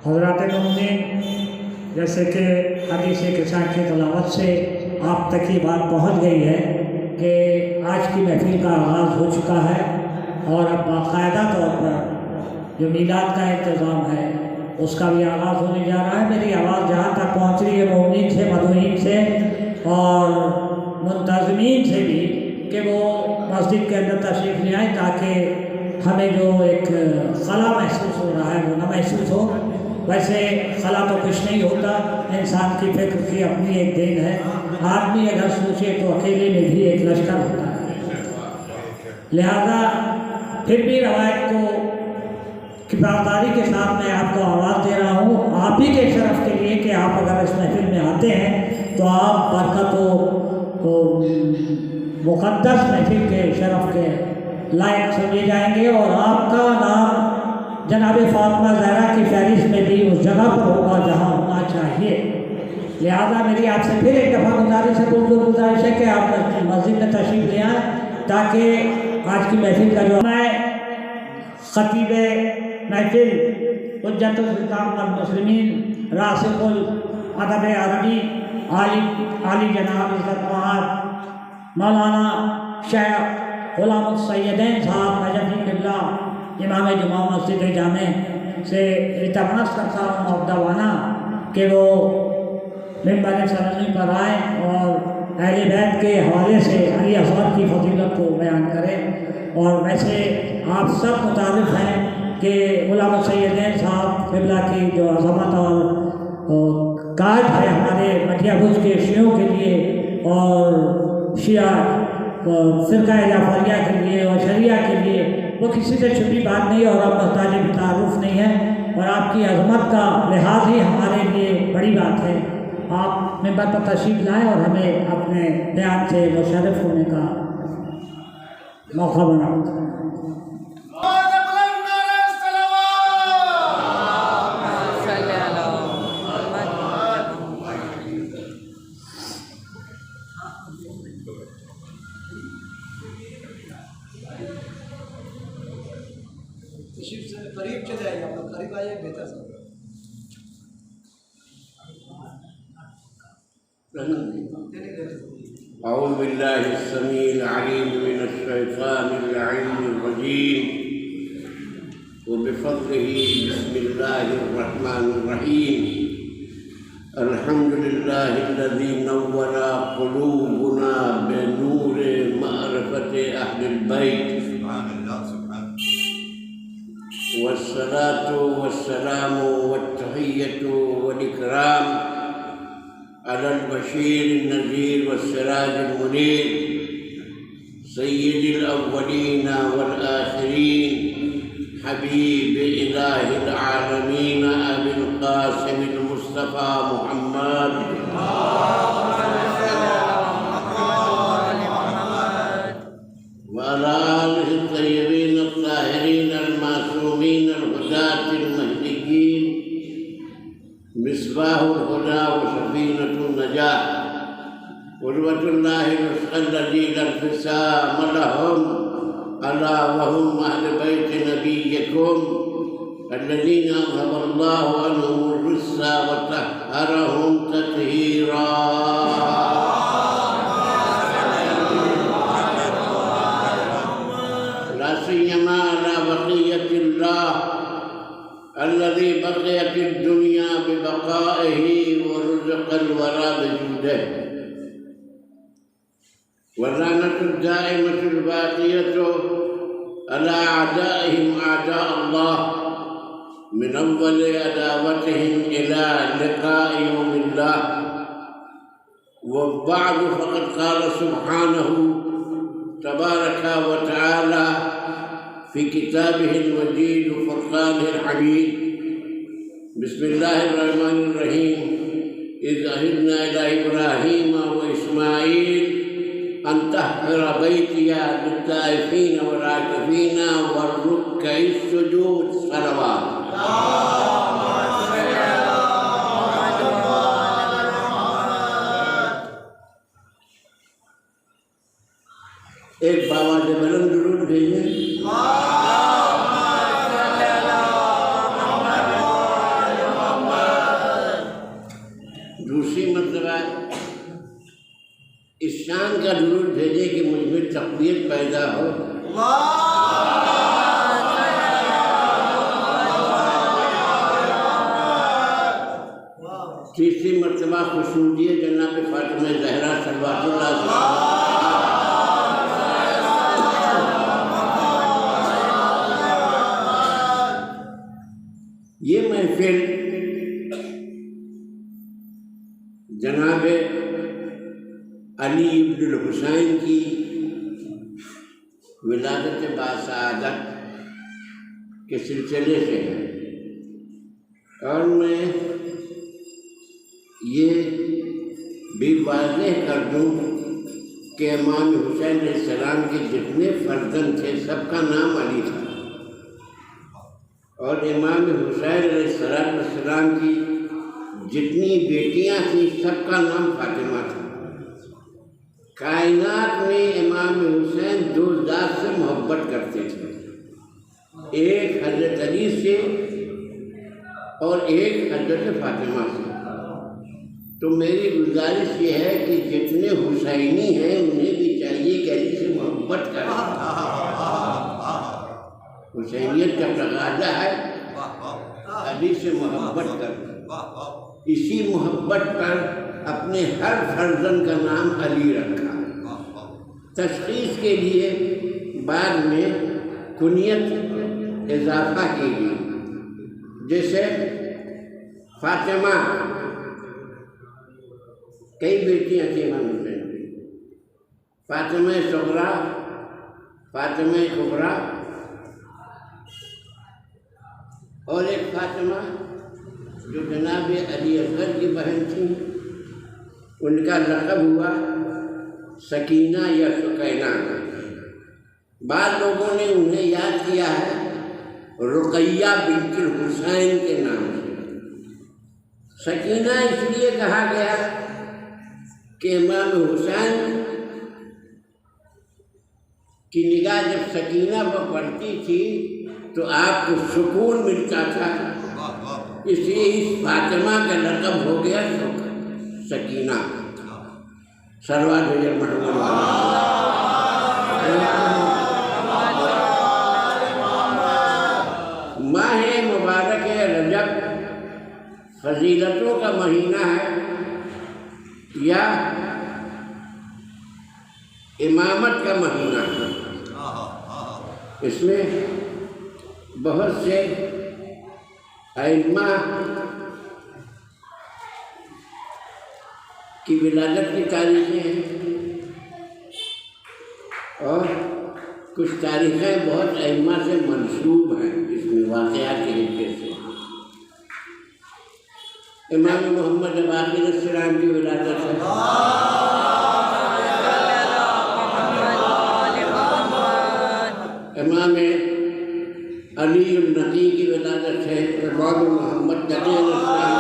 حضرات مومنین، جیسے کہ حدیث قصہ کی تلاوت سے آپ تک یہ بات پہنچ گئی ہے کہ آج کی محفل کا آغاز ہو چکا ہے اور اب باقاعدہ طور پر جو میلاد کا انتظام ہے اس کا بھی آغاز ہونے جا رہا ہے۔ میری آواز جہاں تک پہنچ رہی ہے مومنین سے، مدعوین سے اور منتظمین سے بھی کہ وہ مسجد کے اندر تشریف لے آئیں تاکہ ہمیں جو ایک خلا محسوس ہو رہا ہے وہ نہ محسوس ہو۔ ویسے خلا تو کچھ نہیں ہوتا، انسان کی فکر کی اپنی ایک دین ہے۔ آدمی اگر سوچے تو اکیلے میں بھی ایک لشکر ہوتا ہے، لہذا پھر بھی روایت کو کفایتداری کے ساتھ میں آپ کو آواز دے رہا ہوں، آپ ہی کے شرف کے لیے کہ آپ اگر اس محفل میں آتے ہیں تو آپ برکت و مقدس محفل کے شرف کے لائق سمجھے جائیں گے اور آپ کا نام جناب فاطمہ زہرا کی فہرست میں بھی اس جگہ پر ہوگا جہاں ہونا چاہیے۔ لہذا میری آپ سے پھر ایک دفعہ گزارش ہے کہ آپ مسجد میں تشریف لے آئیں تاکہ آج کی محفل کا جو میں خطیب محفل حجت الاسلام والمسلمین راسخ الادب عربی عالی جناب عزت مآب مولانا شیخ غلام السیدین صاحب نجف اللہ امام جمعہ مسجد جامع سے التماس کرتا ہوں مؤدبانہ کہ وہ منبر سرنی پر آئیں اور اہل بیت کے حوالے سے علی اصغر کی فضیلت کو بیان کریں۔ اور ویسے آپ سب متعارف ہیں کہ غلام السیدین صاحب قبلہ کی جو عظمت اور کاج ہے ہمارے مٹیا بھوج کے شیعوں کے لیے اور شیعہ فرقہ جعفریہ کے لیے اور شریعہ کے لیے وہ کسی سے چھپی بات نہیں اور اب محتاج تعارف نہیں ہے، اور آپ کی عظمت کا لحاظ ہی ہمارے لیے بڑی بات ہے۔ آپ منبر پر تشریف لائیں اور ہمیں اپنے بیان سے مشرف ہونے کا موقع بنائیں۔ قریب چلے آئیے، آپ لوگ قریب آئیے، بہتر سب۔ أعوذ بالله السميع العليم من الشيطان اللعين الرجيم وبفضله بسم الله الرحمن الرحيم الحمد لله الذي نور قلوبنا بنور معرفة أهل البيت سبحان الله سبحان والصلاة والسلام والتحية والإكرام على البشير النذير والسراج المنير سيد الأولين والآخرين حبيب إله العالمين أبي القاسم المصطفى محمد وعلى آله الطيبين الطاهرين المعصومين الهداة المهديين مصباح الهدى وسفينة النجاة قدوة الله الذي لا انفصام لهم ألا وهم أهل بيت نبيكم الذين أذهب الله عنهم الرجس وطهرهم تطهيرا لا سيما على بقية الله الذي بقيت الدنيا ببقائه ورزق الورى بجوده واللعنة الدائمة الباقية على أعدائهم أعداء الله من أول عداوتهم إلى لقاء يوم الله. وبعد فقد قال سبحانه تبارك وتعالى في كتابه المجيد وفرقانه الحميد بسم الله الرحمن الرحيم إذ عهدنا إلى إبراهيم وإسماعيل أن طهر بيتي للطائفين والعاكفين والركع السجود صلوات. ایک بابا سے بلند درود بھیجیں. شان کا درود بھیجے کہ مجھ میں تقویت پیدا ہو۔ تیسری مرتبہ خصوصی جناب فاطمہ زہرا صلوات اللہ علیہ۔ یہ محفل جناب علی ابن الحسین کی ولادت باسعادت کے سلسلے سے ہے، اور میں یہ بھی واضح کر دوں کہ امام حسین علیہ السلام کے جتنے فرزند تھے سب کا نام علی تھا، اور امام حسین علیہ السلام کی جتنی بیٹیاں تھیں سب کا نام فاطمہ تھا۔ کائنات میں امام حسین دو ذات سے محبت کرتے تھے، ایک حضرت علی سے اور ایک حضرت فاطمہ سے۔ تو میری گزارش یہ ہے کہ جتنے حسینی ہیں انہیں بھی چاہیے کہ علی سے محبت کریں۔ حسینیت کا تقاضا ہے علی سے محبت کریں۔ اسی محبت پر اپنے ہر فرزند کا نام علی رکھا۔ تشخیص کے لیے بعد میں کنیت اضافہ کی گئی، جیسے فاطمہ، کئی بیٹیاں تھیں امام حسین کی، فاطمہ صغریٰ، فاطمہ کبریٰ، اور ایک فاطمہ جو جناب علی اصغر کی بہن تھیں، ان کا لقب ہوا سکینہ یا سکینہ۔ بعض لوگوں نے انہیں یاد کیا ہے رقیہ بنت الحسین کے نام سے۔ سکینہ اس لیے کہا گیا کہ امام حسین کی نگاہ جب سکینہ پر پڑتی تھی تو آپ کو سکون ملتا تھا، اس لیے اس فاطمہ کا لقب ہو گیا سکینہ۔ صلوات محمد۔ ماہ مبارک رجب فضیلتوں کا مہینہ ہے یا امامت کا مہینہ ہے۔ اس میں بہت سے ائمہ کی ولادت کی تاریخیں ہیں، اور کچھ تاریخیں بہت ائمہ سے منسوب ہیں اس میں واقعات کے حوالے سے۔ امام محمد باقر علیہ السلام کی ولادت ہے، امام علی النقی کی ولادت ہے، امام محمد تقی علیہ السلام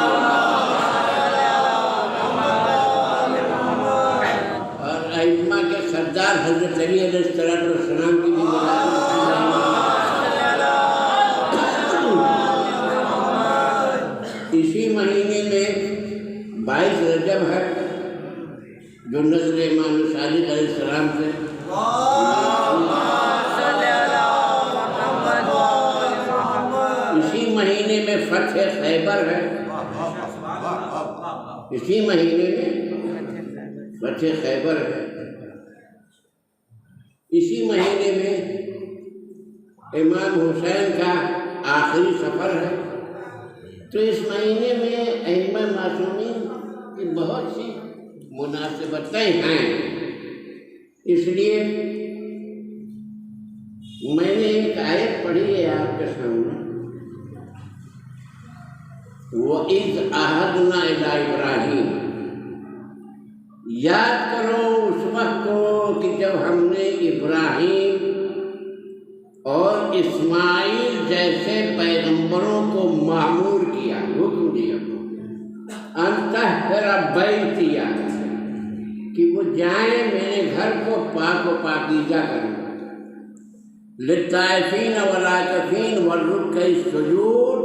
کی سردار حضرت علی علیہ السلام کی بھی ولادت ہے۔ اسی مہینے میں 22 رجب ہے جو نظر امام صادق علیہ السلام سے، اسی مہینے میں فتح خیبر ہے، اسی مہینے میں فتح خیبر ہے، اسی مہینے میں امام حسین کا آخری سفر ہے۔ تو اس مہینے میں ائمہ معصومین کی بہت سی مناسبتیں ہیں، اس لیے میں نے ایک آیت پڑھی ہے آپ کے سامنے، وَإِذْ عَهَدْنَا إِلَىٰ إِبْرَاهِيمَ، یاد کرو اس وقت کو کہ جب ہم نے ابراہیم اور اسماعیل جیسے پیغمبروں کو مأمور کیا، حکم دیا ان طہر بیتیا، کہ وہ جائیں میرے گھر کو پاک و پاکیزہ کریں، للطائفین والعاکفین والرکع السجود،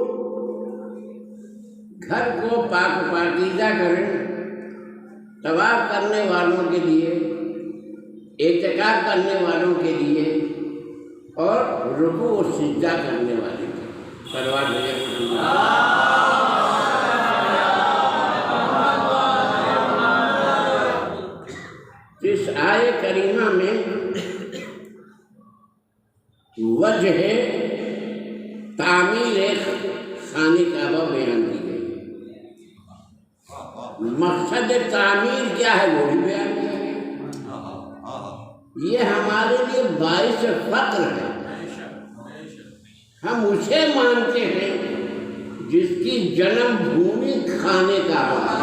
گھر کو پاک و پاکیزہ کریں طواف کرنے والوں کے لیے اعتکاف کرنے والوں کے لیے اور رکوع و سجدہ کرنے والے کے لیے۔ صلوات بھیجیں۔ اس آیے کریمہ میں وجہ تعمیر خانہ کعبہ بیان کی گئی، مقصد تعمیر کیا ہے وہ بھی بیان کیا گیا۔ یہ ہمارے لیے باعث فخر ہے، ہم اسے مانتے ہیں جس کی جنم بھومی خانہ کعبہ ہے۔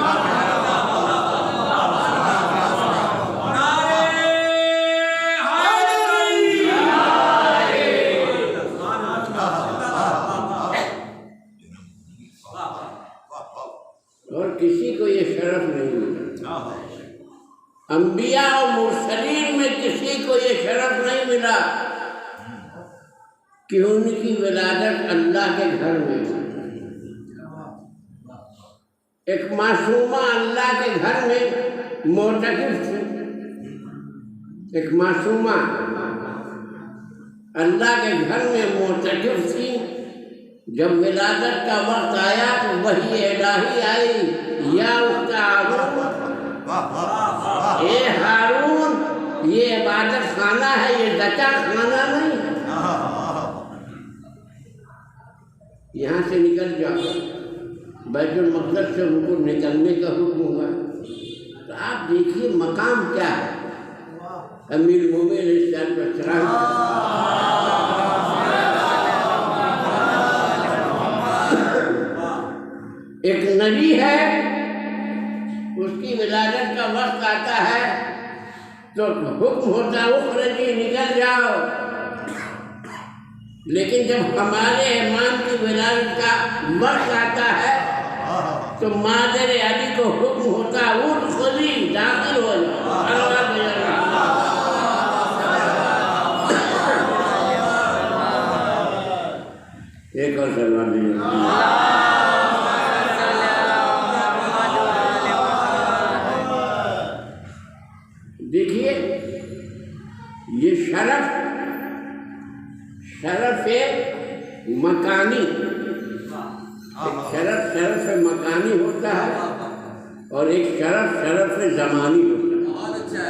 اور کسی کو یہ شرف نہیں ملا، انبیاء و مرسلین میں کسی کو یہ شرف نہیں ملا کہ ان کی ولادت اللہ کے گھر میں ہو۔ ایک معصومہ اللہ کے گھر میں معتکف تھی، ایک معصومہ اللہ کے گھر میں معتکف تھی۔ جب ولادت کا وقت آیا تو وحی الہی آئی، یا اخت ہارون، اے ہارون یہ عبادت خانہ ہے، یہ زکا خانہ نہیں ہے، یہاں سے نکل جاؤ۔ بیت المقدس سے ان کو نکلنے کا حکم ہوا۔ تو آپ دیکھیے مقام کیا ہے امیر المومنین علیہ السلام۔ ایک نبی ہے، اس کی ولادت کا وقت آتا ہے تو حکم ہوتا ہے اخرجی نکل جاؤ، لیکن جب ہمارے امام کی ولادت کا وقت آتا ہے تو مادر علی کو حکم ہوتا ہے ادخلی داخل ہو جاؤ۔ ایک اور سلام دیجیے۔ دیکھیے یہ شرف مکانی، ایک شرف مکانی ہوتا ہے اور ایک شرف زمانی ہوتا ہے۔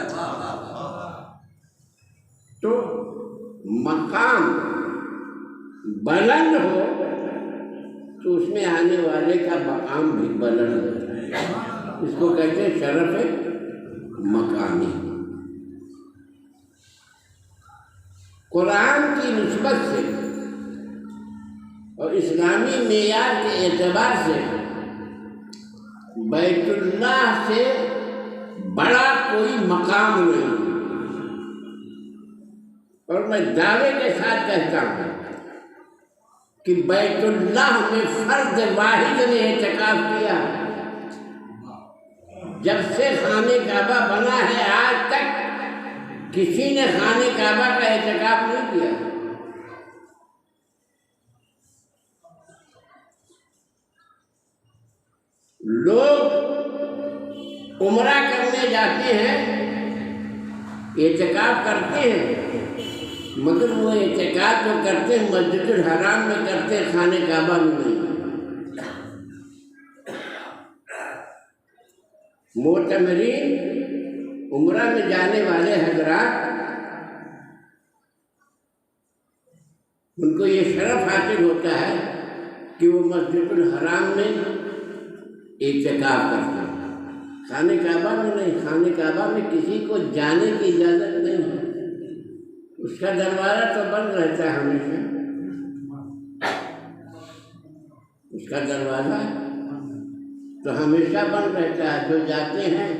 تو مقام بلند ہو تو اس میں آنے والے کا مقام بھی بلند ہوتا ہے، اس کو کہتے ہیں شرف مکانی۔ قرآن کی نسبت سے اور اسلامی معیار کے اعتبار سے بیت اللہ سے بڑا کوئی مقام نہیں، اور میں دعوے کے ساتھ کہتا ہوں کہ بیت اللہ میں فرد واحد نے اعتکاف کیا۔ جب سے خانہ کعبہ بنا ہے آج تک کسی نے خانہ کعبہ کا اعتکاف نہیں کیا۔ لوگ عمرہ کرنے جاتے ہیں، اعتکاف کرتے ہیں، مگر وہ اعتکاف جو کرتے ہیں مسجد الحرام میں کرتے ہیں، خانہ کعبہ میں نہیں۔ معتمرین عمرہ میں جانے والے حضرات، ان کو یہ شرف حاصل ہوتا ہے کہ وہ مسجد الحرام میں اعتکاف کرتے ہیں، خانہ کعبہ میں نہیں۔ خانہ کعبہ میں کسی کو جانے کی اجازت نہیں ہے، اس کا دروازہ تو بند رہتا ہے ہمیشہ، اس کا دروازہ تو ہمیشہ بند رہتا ہے۔ جو جاتے ہیں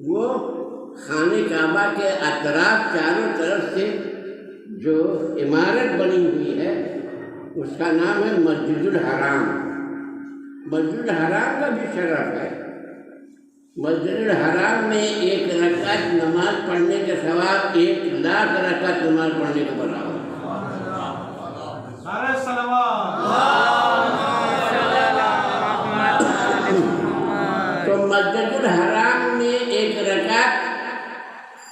وہ خانہ کعبہ کے اطراف چاروں طرف سے جو عمارت بنی ہوئی ہے اس کا نام ہے مسجد الحرام۔ مسجد الحرام کا بھی شرف ہے۔ مسجد الحرام میں ایک رکعت نماز پڑھنے کے ثواب 1,00,000 رکعت نماز پڑھنے کے برابر۔ تو مسجد الحرام میں ایک رکعت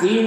3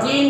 3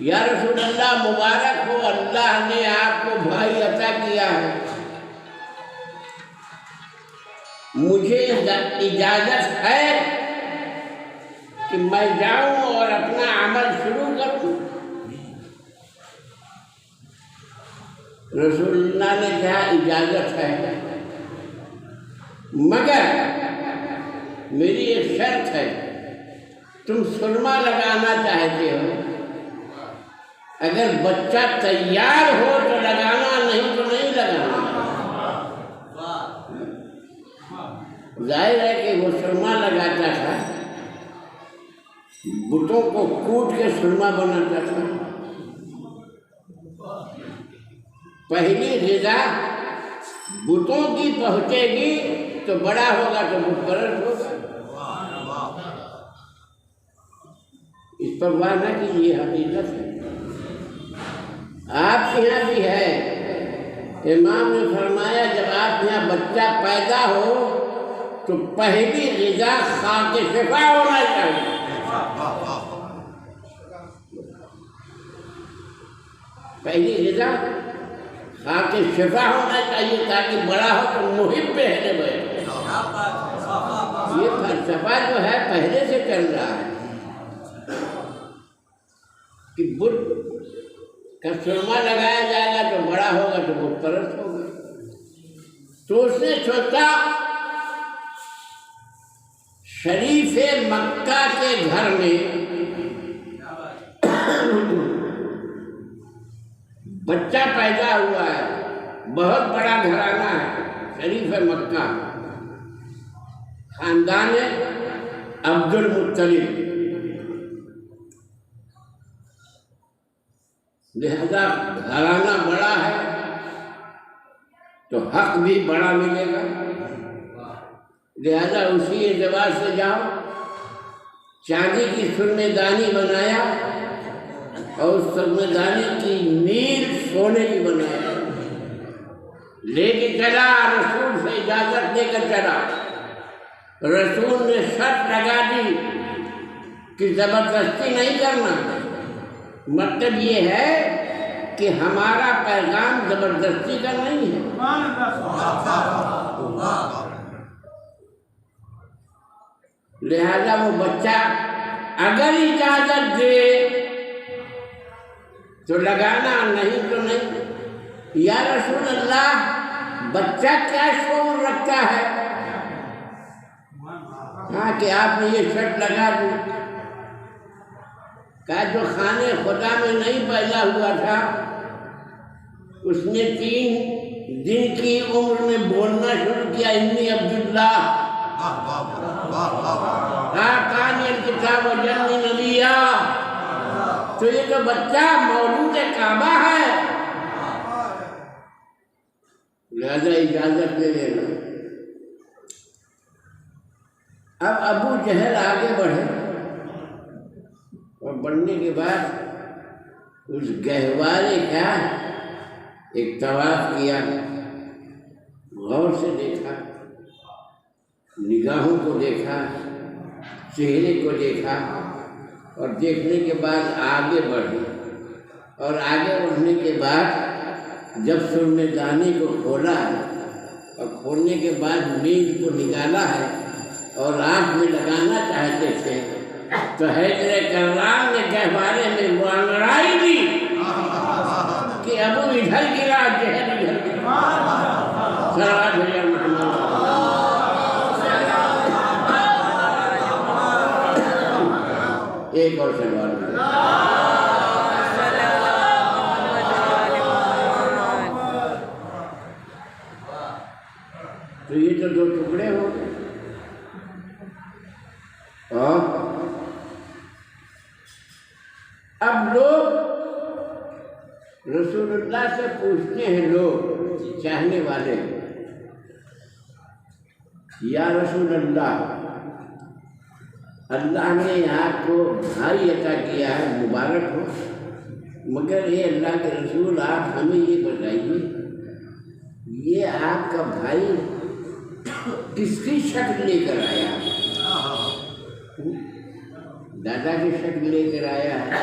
یا رسول اللہ مبارک ہو، اللہ نے آپ کو بھائی عطا کیا ہے، مجھے اجازت ہے کہ میں جاؤں اور اپنا عمل شروع کروں؟ رسول اللہ نے کہا اجازت ہے، مگر میری ایک شرط ہے، تم سرما لگانا چاہتے ہو، اگر بچہ تیار ہو تو لگانا، نہیں تو نہیں لگانا۔ ظاہر ہے کہ وہ سرما لگاتا تھا، بتوں کو کوٹ کے سرما بناتا تھا۔ پہلی غذا بتوں کی پہنچے گی تو بڑا ہوگا تو بت پرست ہوگا۔ اس پر واہ نہ کیجیے، حقیقت ہے۔ آپ کے یہاں بھی ہے، امام نے فرمایا جب آپ کے یہاں بچہ پیدا ہو تو پہلی غذا خاک شفا ہونا چاہیے۔ پہلی غذا خاک شفا ہونا چاہیے تاکہ بڑا ہو تو محب پہلے بیٹھے۔ یہ فلسفہ جو ہے پہلے سے چل رہا ہے کہ بت کا سرما لگایا جائے گا تو بڑا ہوگا تو بت پرست ہوگا۔ تو اس نے سوچا شریف مکہ کے گھر میں بچہ پیدا ہوا ہے، بہت بڑا گھرانہ ہے، شریف مکہ، خاندان عبد المطلب، لہذا گھرانہ بڑا ہے تو حق بھی بڑا ملے گا، لہذا اسی اعتبار سے جاؤ، چاندی کی سرمے دانی بنایا اور اس سرمے دانی کی نیل سونے کی بنایا، لے کے چلا، رسول سے اجازت لے کر چلا۔ رسول نے شرط لگا دی کہ زبردستی نہیں کرنا، مطلب یہ ہے کہ ہمارا پیغام زبردستی کا نہیں ہے۔ لہذا وہ بچہ اگر اجازت دے تو لگانا، نہیں تو نہیں۔ یا رسول اللہ بچہ کیا شعور رکھتا ہے؟ ہاں کہ آپ نے یہ شرط لگا دی، کہا جو خانے خدا میں نہیں پیدا ہوا تھا اس نے 3 دن کی عمر میں بولنا شروع کیا، انی عبداللہ آتانی الکتاب وجعلنی نبیا۔ تو یہ جو بچہ مولود کعبہ ہے، لہذا اجازت لے لینا۔ اب ابو جہل آگے بڑھے اور بڑھنے کے بعد اس گہوارے کا ایک طواف کیا، غور سے دیکھا، نگاہوں کو دیکھا، چہرے کو دیکھا، اور دیکھنے کے بعد آگے بڑھے، اور آگے بڑھنے کے بعد جب سرمے دانی کو کھولا ہے اور کھولنے کے بعد میز کو نکالا ہے اور آنکھ میں لگانا چاہتے تھے تو حیدر کرام نے گہوارے میں وہ انگڑائی دی کہ ابو ادھر گرا، جہل ادھر گرا۔ صلوات علی محمد۔ ایک اور سوال ہے۔ تو یہ تو 2 ٹکڑے ہو گئے، اور اب لوگ رسول اللہ سے پوچھتے ہیں، لوگ چاہنے والے، یا رسول اللہ اللہ نے آپ کو بھائی عطا کیا ہے، مبارک ہو، مگر یہ اللہ کے رسول آپ ہمیں یہ بتائیے یہ آپ کا بھائی کس کی شکل لے کر آیا ہے؟ دادا کی شکل لے کر آیا ہے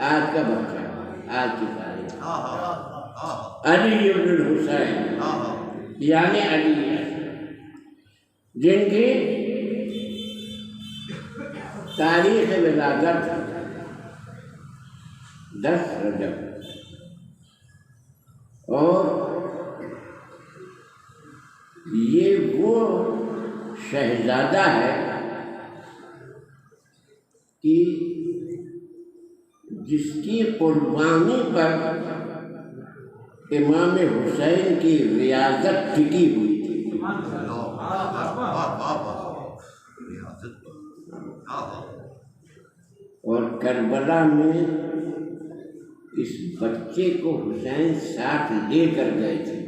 آج کا بچہ، آج کی تاریخ، علی بن الحسین یعنی علی جن کی تاریخ ولادت 10 رجب، اور یہ وہ شہزادہ ہے کہ جس کی قربانی پر امام حسین کی ریاضت ٹکی ہوئی تھی۔ اور کربلا میں اس بچے کو حسین ساتھ لے کر گئے تھے،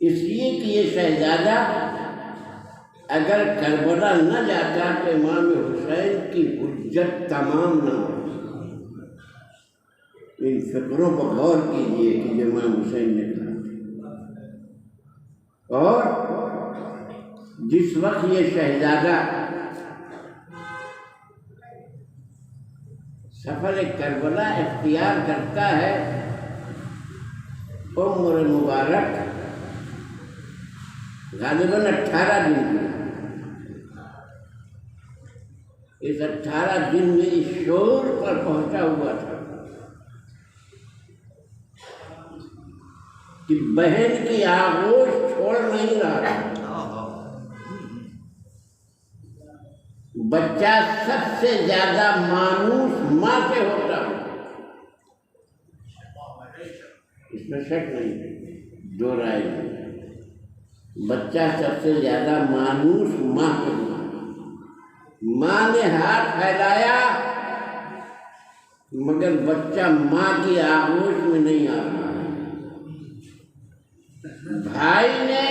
اس لیے کہ یہ شہزادہ اگر کربلا نہ جاتا تو امام حسین کی حجت تمام نہ ہوتی۔ ان فکروں پر غور کیجیے کہ امام حسین نے کہا، اور جس وقت یہ شہزادہ سفر کربلا اختیار کرتا ہے، عمر مبارک غالباً 18 دن کی، اس 18 دن میں اس شعور پر پہنچا ہوا تھا کہ بہن کی آغوش چھوڑ نہیں رہا۔ بچہ سب سے زیادہ مانوس ماں سے ہوتا ہے، اس میں شک نہیں، دو رائے نہیں۔ بچہ سب سے زیادہ مانوس ماں سے ہوتا ہے۔ ماں نے ہاتھ پھیلایا مگر بچہ ماں کی آغوش میں نہیں آ رہا ہے۔ بھائی نے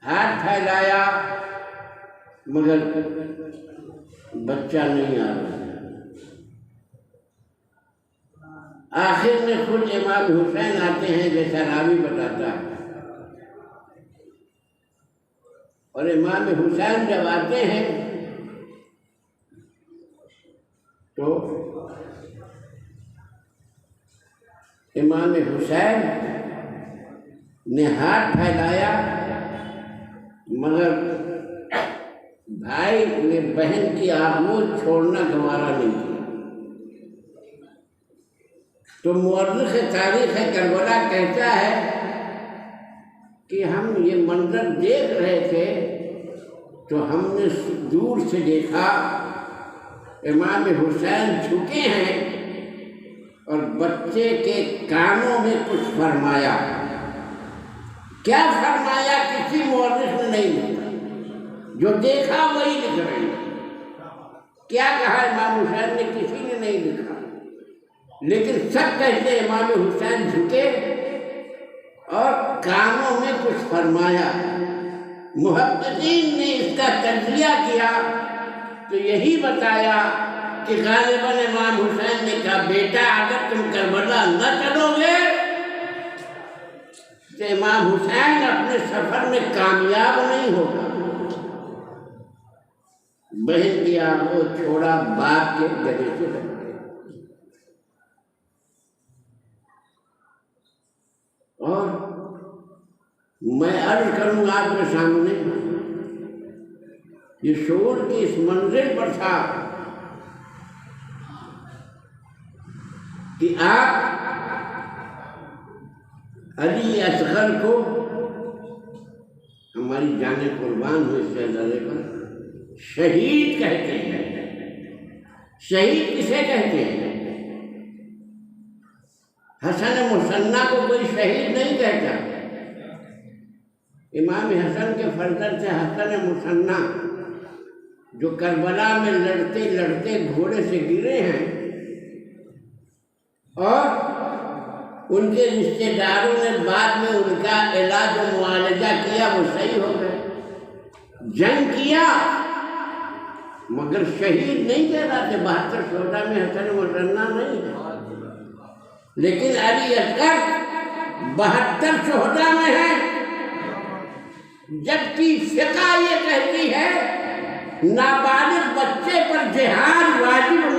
ہاتھ پھیلایا مگر بچہ نہیں آ رہا۔ آخر میں خود امام حسین آتے ہیں جیسا راوی بتاتا ہے، اور امام حسین جب آتے ہیں تو امام حسین نے ہاتھ پھیلایا مگر بھائی نے بہن کی آغوش چھوڑنا گوارا نہیں کیا۔ تو مورخ تاریخ کربلا کہتا ہے کہ ہم یہ منظر دیکھ رہے تھے تو ہم نے دور سے دیکھا امام حسین جھکے ہیں اور بچے کے کانوں میں کچھ فرمایا۔ کیا فرمایا کسی مورخ نے نہیں لکھا، جو دیکھا وہی لکھ رہے ہیں۔ کیا کہا امام حسین نے کسی نے نہیں لکھا، لیکن سب کہتے امام حسین جھکے اور کانوں میں کچھ فرمایا۔ محققین نے اس کا تجزیہ کیا تو یہی بتایا کہ غالباً امام حسین نے کہا بیٹا اگر تم کربلا نہ چلو گے تو امام حسین اپنے سفر میں کامیاب نہیں ہوگا۔ بہن کی آغوش چھوڑا، باپ کے گلے سے لگ گئے۔ اور میں عرض کروں آپ کے سامنے، یہ شعور کی اس منزل پر تھا کہ آپ علی اصغر کو، ہماری جانیں قربان ہوئے شہزادے پر، شہید کہتے ہیں۔ شہید کسے کہتے ہیں؟ حسن مثنیٰ کو کوئی شہید نہیں کہتا۔ امام حسن کے فرزند سے حسن مثنیٰ جو کربلا میں لڑتے لڑتے گھوڑے سے گرے ہیں اور ان کے رشتہ داروں نے بعد میں ان کا علاج و معالجہ کیا، وہ صحیح ہو گئے۔ جنگ کیا مگر شہید نہیں کہلاتے۔ 72 شہداء میں حسن مثنیٰ نہیں ہے، لیکن علی اصغر 72 شہداء میں ہے، جبکہ فقہ یہ کہتی ہے نابالغ بچے پر جہاد واجب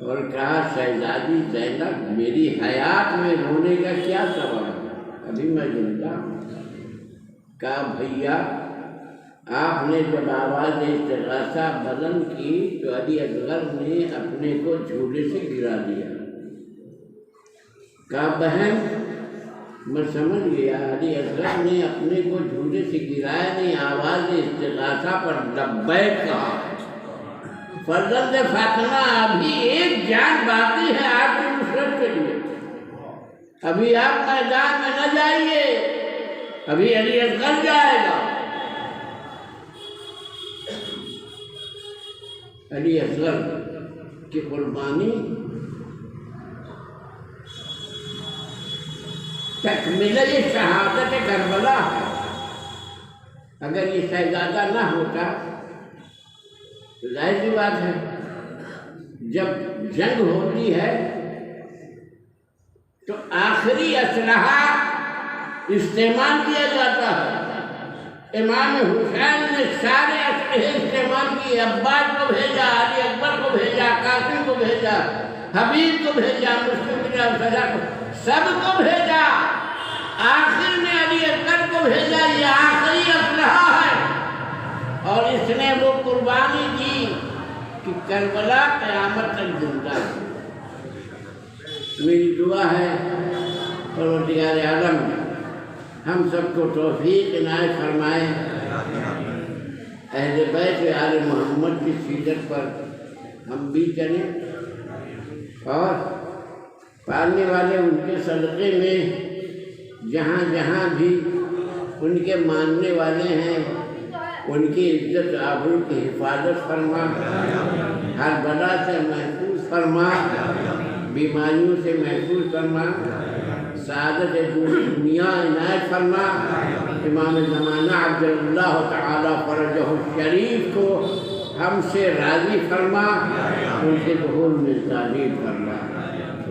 اور کہا شہزادی زینب میری حیات میں رونے کا کیا سبب ہے، ابھی میں زندہ ہوں۔ کہا بھیا آپ نے جب آواز استغاثہ بلند کی تو علی اصغر نے اپنے کو جھولے سے گرا دیا۔ کہا بہن میں سمجھ گیا، علی اصغر نے اپنے کو جھولے سے گرایا نہیں، آواز استغاثہ پر لبیک کہا۔ فرزند فاطمہ ابھی ایک جان باقی ہے آپ کی نصرت کے لیے، ابھی آپ میدان میں نہ جائیے، ابھی علی اصغر جائے گا۔ علی اصغر کی قربانی تکملہ شہادت کربلا ہے۔ اگر یہ شہزادہ نہ ہوتا تو ظاہر سی بات ہے جب جنگ ہوتی ہے تو آخری اسلحہ استعمال کیا جاتا ہے۔ امام حسین نے سارے اسلحے استعمال کیے، عباس کو بھیجا، علی اکبر کو بھیجا، قاسم کو بھیجا، حبیب کو بھیجا، مسلم بن الفجا کو، سب کو بھیجا، آخر میں علی اکبر کو بھیجا۔ یہ آخری اسلحہ ہے اور اس نے وہ قربانی دی کہ کربلا قیامت تک زندہ ہے۔ میری دعا ہے پروردگار عالم ہم سب کو توفیق عنایت فرمائے، اہل بیت آل محمد کی سیرت پر ہم بھی چلیں اور پالنے والے ان کے صدقے میں جہاں جہاں بھی ان کے ماننے والے ہیں ان کی عزت آبرو کی حفاظت فرما، ہر بلا سے محفوظ فرما، بیماریوں سے محفوظ فرما، سعادت دنیا عنایت فرما۔ امام زمانہ عجلہ تعالی فرجہ الشریف کو ہم سے راضی فرما، ان کے ظہور میں تعلیم فرما۔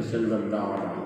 صلی اللہ علیہ وسلم۔